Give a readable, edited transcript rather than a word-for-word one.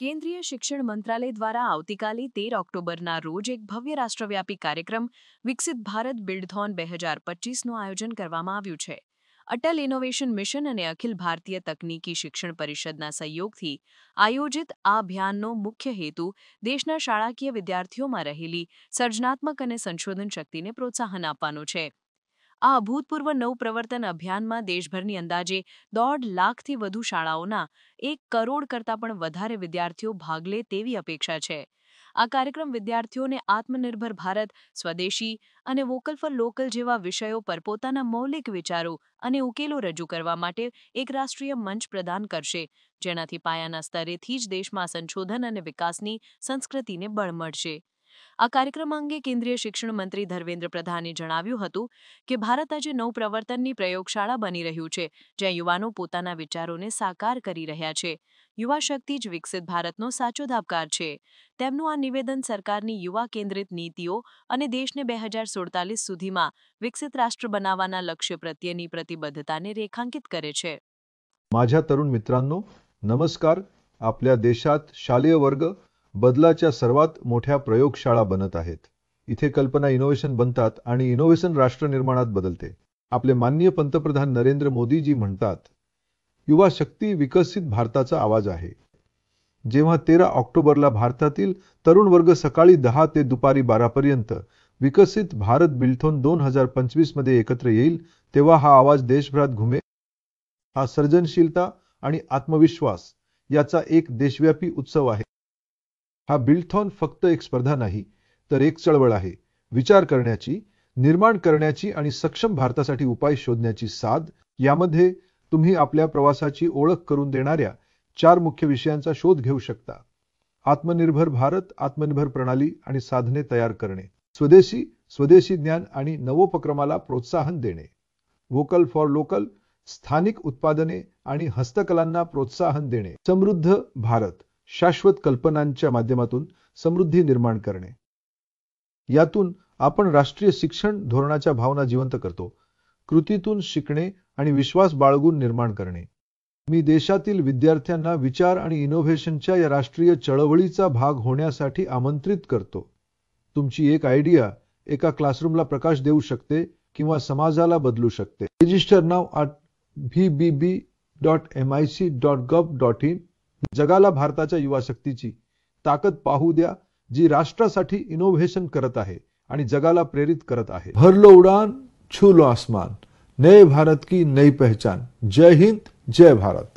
કેન્દ્રીય શિક્ષણ મંત્રાલય દ્વારા આવતીકાલે 13 ઓક્ટોબરના રોજ એક ભવ્ય રાષ્ટ્રવ્યાપી કાર્યક્રમ વિકસિત ભારત બિલ્ડથોન 2025નું આયોજન કરવામાં આવ્યું છે. અટલ ઇનોવેશન મિશન અને અખિલ ભારતીય તકનીકી શિક્ષણ પરિષદના સહયોગથી આયોજિત આ અભિયાનનો મુખ્ય હેતુ દેશના શાળાકીય વિદ્યાર્થીઓમાં રહેલી સર્જનાત્મક અને સંશોધન શક્તિને પ્રોત્સાહન આપવાનો છે. આ અભૂતપૂર્વ નવપ્રવર્તન અભિયાનમાં દેશભરની અંદાજે 1.5 લાખથી વધુ શાળાઓના 1 કરોડ કરતાં પણ વધારે વિદ્યાર્થીઓ ભાગ લે તેવી અપેક્ષા છે. આ કાર્યક્રમ વિદ્યાર્થીઓને આત્મનિર્ભર ભારત, સ્વદેશી અને વોકલ ફોર લોકલ જેવા વિષયો પર પોતાના મૌલિક વિચારો અને ઉકેલો રજૂ કરવા માટે એક રાષ્ટ્રીય મંચ પ્રદાન કરશે, જેનાથી પાયાના સ્તરેથી જ દેશમાં સંશોધન અને વિકાસની સંસ્કૃતિને બળ મળશે. આ કાર્યક્રમ અંગે કેન્દ્રીય શિક્ષણ મંત્રી ધર્મેન્દ્ર પ્રધાને જણાવ્યું હતું કે ભારત આજે નવપ્રવર્તનની પ્રયોગશાળા બની રહ્યું છે, જ્યાં યુવાનો પોતાના વિચારોને સાકાર કરી રહ્યા છે. યુવા શક્તિ જ વિકસિત ભારતનો સાચો ધાબકાર છે. તેમનું આ નિવેદન સરકારની યુવા કેન્દ્રિત નીતિઓ અને દેશને 2047 સુધીમાં વિકસિત રાષ્ટ્ર બનાવવાના લક્ષ્ય પ્રત્યેની પ્રતિબદ્ધતાને રેખાંકિત કરે છે. माझ्या तरुण मित्रांनो, नमस्कार. आपल्या देशात शालेय वर्ग बदलाच्या सर्वात मोठ्या प्रयोगशाळा बनत आहेत. इथे कल्पना इनोव्हेशन बनतात आणि इनोव्हेशन राष्ट्र निर्माणात बदलते. आपले माननीय पंतप्रधान नरेंद्र मोदीजी म्हणतात, युवा शक्ती विकसित भारताचा आवाज आहे. जेव्हा 13 ऑक्टोबरला भारतातील तरुण वर्ग सकाळी 10 ते दुपारी 12 पर्यंत विकसित भारत बिल्डथॉन 2025 मध्ये एकत्र येईल, तेव्हा हा आवाज देशभरात घुमेल. हा सर्जनशीलता आणि आत्मविश्वास याचा एक देशव्यापी उत्सव आहे. हा बिल्डथॉन फक्त एक स्पर्धा नाही, तर एक चळवळ आहे. विचार करण्याची, निर्माण करण्याची आणि सक्षम भारतासाठी उपाय शोधण्याची साध. यामध्ये तुम्ही आपल्या प्रवासाची ओळख करून देणाऱ्या 4 मुख्य विषयांचा शोध घेऊ शकता. आत्मनिर्भर भारत, आत्मनिर्भर प्रणाली आणि साधने तयार करणे. स्वदेशी ज्ञान आणि नवोपक्रमाला प्रोत्साहन देणे. वोकल फॉर लोकल, स्थानिक उत्पादने आणि हस्तकलांना प्रोत्साहन देणे. समृद्ध भारत, शाश्वत कल्पनांच्या माध्यमातून समृद्धी निर्माण करणे. यातून आपण राष्ट्रीय शिक्षण धोरणाच्या भावना जिवंत करतो. कृतीतून शिकणे आणि विश्वास बाळगून निर्माण करणे. मी देशातील विद्यार्थ्यांना विचार आणि इनोव्हेशनच्या या राष्ट्रीय चळवळीचा भाग होण्यासाठी आमंत्रित करतो. तुमची एक आयडिया एका क्लासरूमला प्रकाश देऊ शकते किंवा समाजाला बदलू शकते. Register now at vbb.mic.gov.in. जगाला भारताच्या युवा शक्तीची ताकद पाहू द्या, जी राष्ट्रासाठी इनोव्हेशन करत आहे आणि जगाला प्रेरित करत आहे. भर लो उड़ान, छू लो आसमान. नए भारत की नई पहचान. जय हिंद, जय भारत.